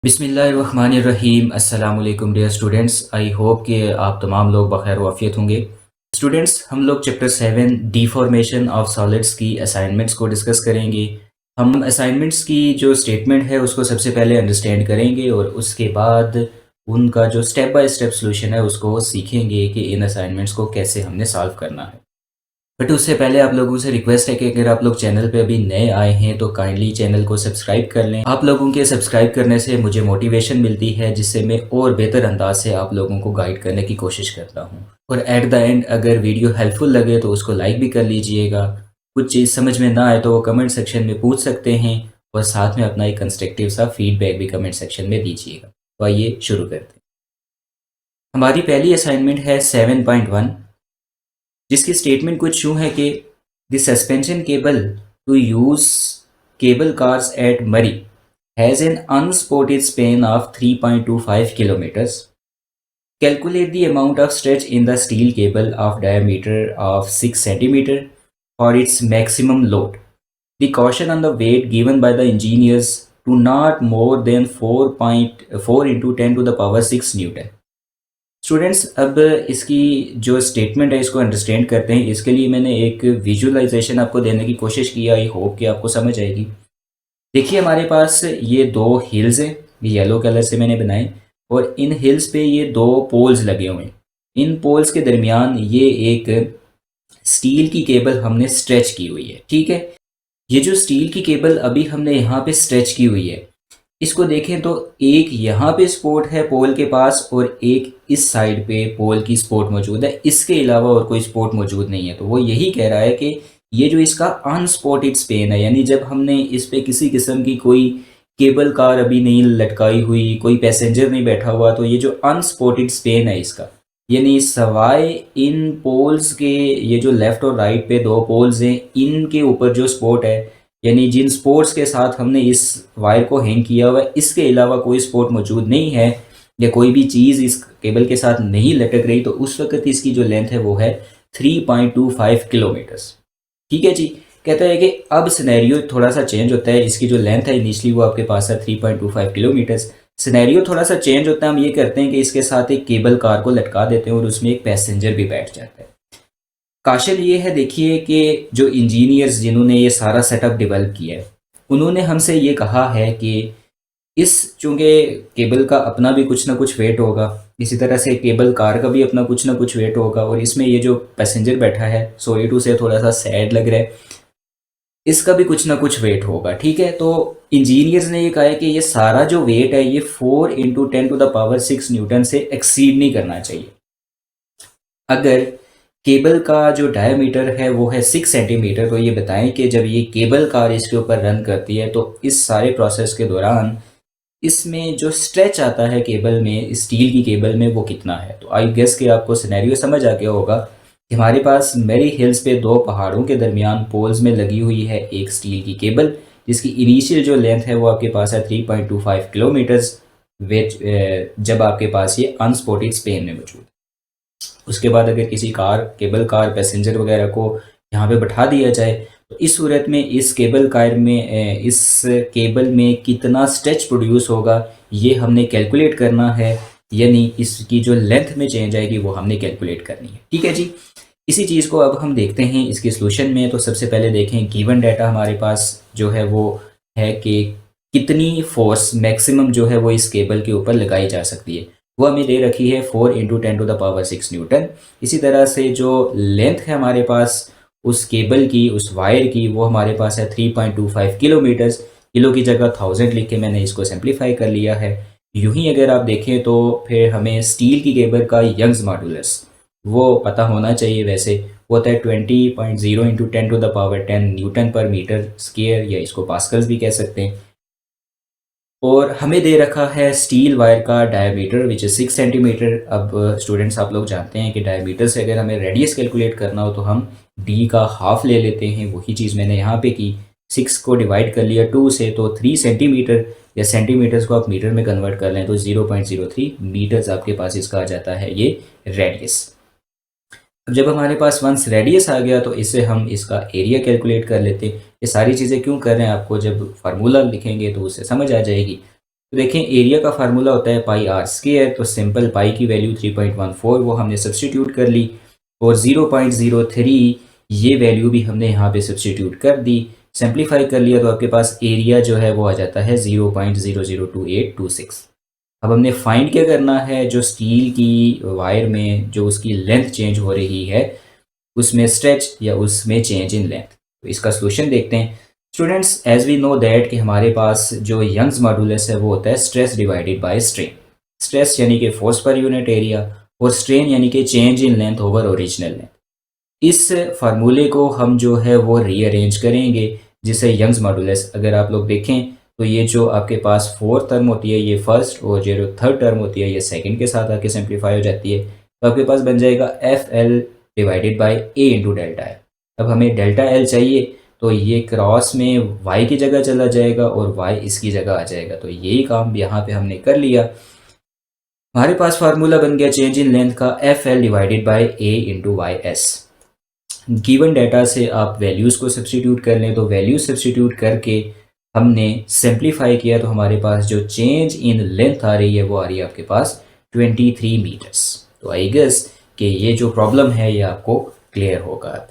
बिस्मिल्लाहिर्रहमानिर्रहीम अस्सलाम वालेकुम डियर स्टूडेंट्स। आई होप कि आप तमाम लोग बखैर वाफियत होंगे। स्टूडेंट्स, हम लोग चैप्टर 7 डिफॉर्मेशन ऑफ सॉलिड्स की असाइनमेंट्स को डिस्कस करेंगे। हम असाइनमेंट्स की जो स्टेटमेंट है उसको सबसे पहले अंडरस्टैंड करेंगे और उसके बाद उनका जो स्टेप बाय स्टेप सोल्यूशन है उसको सीखेंगे कि इन असाइनमेंट्स को कैसे हमने सॉल्व करना है। बट उससे पहले आप लोगों से रिक्वेस्ट है कि अगर आप लोग चैनल पे अभी नए आए हैं तो काइंडली चैनल को सब्सक्राइब कर लें। आप लोगों के सब्सक्राइब करने से मुझे मोटिवेशन मिलती है, जिससे मैं और बेहतर अंदाज से आप लोगों को गाइड करने की कोशिश करता हूँ। और एट द एंड अगर वीडियो हेल्पफुल लगे तो उसको लाइक भी कर लीजिएगा। कुछ चीज़ समझ में ना आए तो वो कमेंट सेक्शन में पूछ सकते हैं और साथ में अपना एक कंस्ट्रक्टिव सा फीडबैक भी कमेंट सेक्शन में दीजिएगा। तो आइए शुरू करते हैं। हमारी पहली असाइनमेंट है 7.1, जिसकी स्टेटमेंट कुछ यूँ है कि the suspension cable to use cable cars at Murree has an unsupported span of 3.25 kilometers. Calculate the amount of stretch in the steel cable of diameter of 6 centimeter for its maximum load. The caution on the weight given by the engineers to not more than 4.4 into 10 to the power 6 Newton. Students, अब इसकी जो statement है इसको understand करते हैं। इसके लिए मैंने एक विजुअलाइजेशन आपको देने की कोशिश की। आई होप कि आपको समझ आएगी। देखिए, हमारे पास ये दो हिल्स हैं, ये येलो कलर से मैंने बनाए और इन हिल्स पे ये दो पोल्स लगे हुए हैं। इन पोल्स के दरमियान ये एक स्टील की केबल हमने स्ट्रेच की हुई है। ठीक है, ये जो स्टील की केबल अभी हमने यहाँ पे स्ट्रेच की हुई है, इसको देखें तो एक यहाँ पे स्पोर्ट है पोल के पास और एक इस साइड पे पोल की स्पोर्ट मौजूद है। इसके अलावा और कोई स्पोर्ट मौजूद नहीं है। तो वो यही कह रहा है कि ये जो इसका अनस्पॉटेड स्पेन है, यानी जब हमने इस पे किसी किस्म की कोई केबल कार अभी नहीं लटकाई हुई, कोई पैसेंजर नहीं बैठा हुआ, तो ये जो अनस्पॉटेड स्पेन है इसका, यानी सवाए इन पोल्स के, ये जो लेफ्ट और राइट पे दो पोल्स हैं, इनके ऊपर जो स्पोर्ट है, यानी जिन स्पोर्ट्स के साथ हमने इस वायर को हैंग किया हुआ है, इसके अलावा कोई स्पोर्ट मौजूद नहीं है या कोई भी चीज़ इस केबल के साथ नहीं लटक रही, तो उस वक्त इसकी जो लेंथ है वो है 3.25 किलोमीटर्स। ठीक है जी। कहता है कि अब सिनेरियो थोड़ा सा चेंज होता है। इसकी जो लेंथ है इनिशियली वो आपके पास है 3.25 किलोमीटर्स। सिनेरियो थोड़ा सा चेंज होता है। हम ये करते हैं कि इसके साथ एक केबल कार को लटका देते हैं और उसमें एक पैसेंजर भी बैठ जाता है। काशल ये है, देखिए कि जो इंजीनियर्स जिन्होंने ये सारा सेटअप डेवलप किया है, उन्होंने हमसे ये कहा है कि इस चूँकि केबल का अपना भी कुछ ना कुछ वेट होगा, इसी तरह से केबल कार का भी अपना कुछ ना कुछ वेट होगा, और इसमें ये जो पैसेंजर बैठा है, सॉरी टू से थोड़ा सा सैड लग रहा है, इसका भी कुछ ना कुछ वेट होगा। ठीक है, तो इंजीनियर्स ने ये कहा है कि ये सारा जो वेट है ये 4 into 10 to the power 6 newton से एक्सीड नहीं करना चाहिए। अगर केबल का जो डायमीटर है वो है 6 सेंटीमीटर, तो ये बताएं कि जब ये केबल कार इसके ऊपर रन करती है तो इस सारे प्रोसेस के दौरान इसमें जो स्ट्रेच आता है केबल में, स्टील की केबल में, वो कितना है। तो आई गेस कि आपको सिनेरियो समझ आ गया होगा कि हमारे पास मेरी हिल्स पे दो पहाड़ों के दरमियान पोल्स में लगी हुई है एक स्टील की केबल, जिसकी इनिशियल जो लेंथ है वो आपके पास है 3.25 किलोमीटर्स, विच जब आपके पास ये अनस्पॉटेड स्पेन में मौजूद। उसके बाद अगर किसी कार, केबल कार, पैसेंजर वगैरह को यहाँ पे बैठा दिया जाए तो इस सूरत में इस केबल कार में, इस केबल में कितना स्ट्रेच प्रोड्यूस होगा ये हमने कैलकुलेट करना है, यानी इसकी जो लेंथ में चेंज आएगी वो हमने कैलकुलेट करनी है। ठीक है जी। इसी चीज़ को अब हम देखते हैं इसके सोल्यूशन में। तो सबसे पहले देखें गिवन डाटा हमारे पास जो है वो है कि कितनी फोर्स मैक्सिमम जो है वो इस केबल के ऊपर लगाई जा सकती है। वो हमें दे रखी है 4 into 10 to the power 6 newton. इसी तरह से जो लेंथ है हमारे पास उस केबल की, उस वायर की, वो हमारे पास है 3.25 किलोमीटर्स। किलो की जगह 1000 लिख के मैंने इसको सिंप्लीफाई कर लिया है। यूं ही अगर आप देखें तो फिर हमें स्टील की केबल का यंग्स मॉडुलस वो पता होना चाहिए। वैसे वो होता है 20.0 into 10 to the power 10 newton पर मीटर स्क्वायर, या इसको पास्कल्स भी कह सकते हैं। और हमें दे रखा है स्टील वायर का डायमीटर विच इज़ 6 सेंटीमीटर। अब स्टूडेंट्स, आप लोग जानते हैं कि डायमीटर से अगर हमें रेडियस कैलकुलेट करना हो तो हम डी का हाफ ले लेते हैं। वही चीज़ मैंने यहाँ पे की, 6 को डिवाइड कर लिया 2 से, तो 3 सेंटीमीटर, या सेंटीमीटर्स को आप मीटर में कन्वर्ट कर लें तो 0.03 मीटर्स आपके पास इसका आ जाता है ये रेडियस। अब जब हमारे पास वंस रेडियस आ गया तो इससे हम इसका एरिया कैलकुलेट कर लेते हैं। ये सारी चीज़ें क्यों कर रहे हैं, आपको जब फार्मूला लिखेंगे तो उससे समझ आ जाएगी। तो देखें एरिया का फार्मूला होता है पाई आर स्क्वायर, तो सिंपल पाई की वैल्यू 3.14 वो हमने सब्सटीट्यूट कर ली और 0.03 ये वैल्यू भी हमने यहाँ पे सब्सटीट्यूट कर दी, सिंप्लीफाई कर लिया तो आपके पास एरिया जो है वो आ जाता है 0.002826। अब हमने फाइंड क्या करना है, जो स्टील की वायर में जो उसकी लेंथ चेंज हो रही है उसमें स्ट्रेच या उसमें चेंज इन लेंथ। तो इसका सोल्यूशन देखते हैं। Students as we know that कि हमारे पास जो यंग्स मॉडुलस है वो होता है stress divided by strain. Stress यानी कि फोर्स पर यूनिट एरिया और स्ट्रेन यानी कि change in length over original length. इस फार्मूले को हम जो है वो रीअरेंज करेंगे जिसे यंग्स मॉडुलस, अगर आप लोग देखें तो ये जो आपके पास फोर्थ टर्म होती है ये फर्स्ट और जो थर्ड टर्म होती है ये सेकंड के साथ आके सिंप्लीफाई हो जाती है, तो आपके पास बन जाएगा F L divided by A into delta L. अब हमें डेल्टा एल चाहिए तो ये क्रॉस में वाई की जगह चला जाएगा और वाई इसकी जगह आ जाएगा, तो यही काम यहाँ पे हमने कर लिया। हमारे पास फार्मूला बन गया चेंज इन लेंथ का F L divided by A into Y S. Given data से आप वैल्यूज़ को सब्सटीट्यूट कर लें, तो वैल्यू सब्सटीट्यूट करके हमने सिंप्लीफाई किया तो हमारे पास जो चेंज इन लेंथ आ रही है वो आ रही है आपके पास 23 मीटर्स। तो आई गेस कि ये जो प्रॉब्लम है ये आपको क्लियर होगा अब।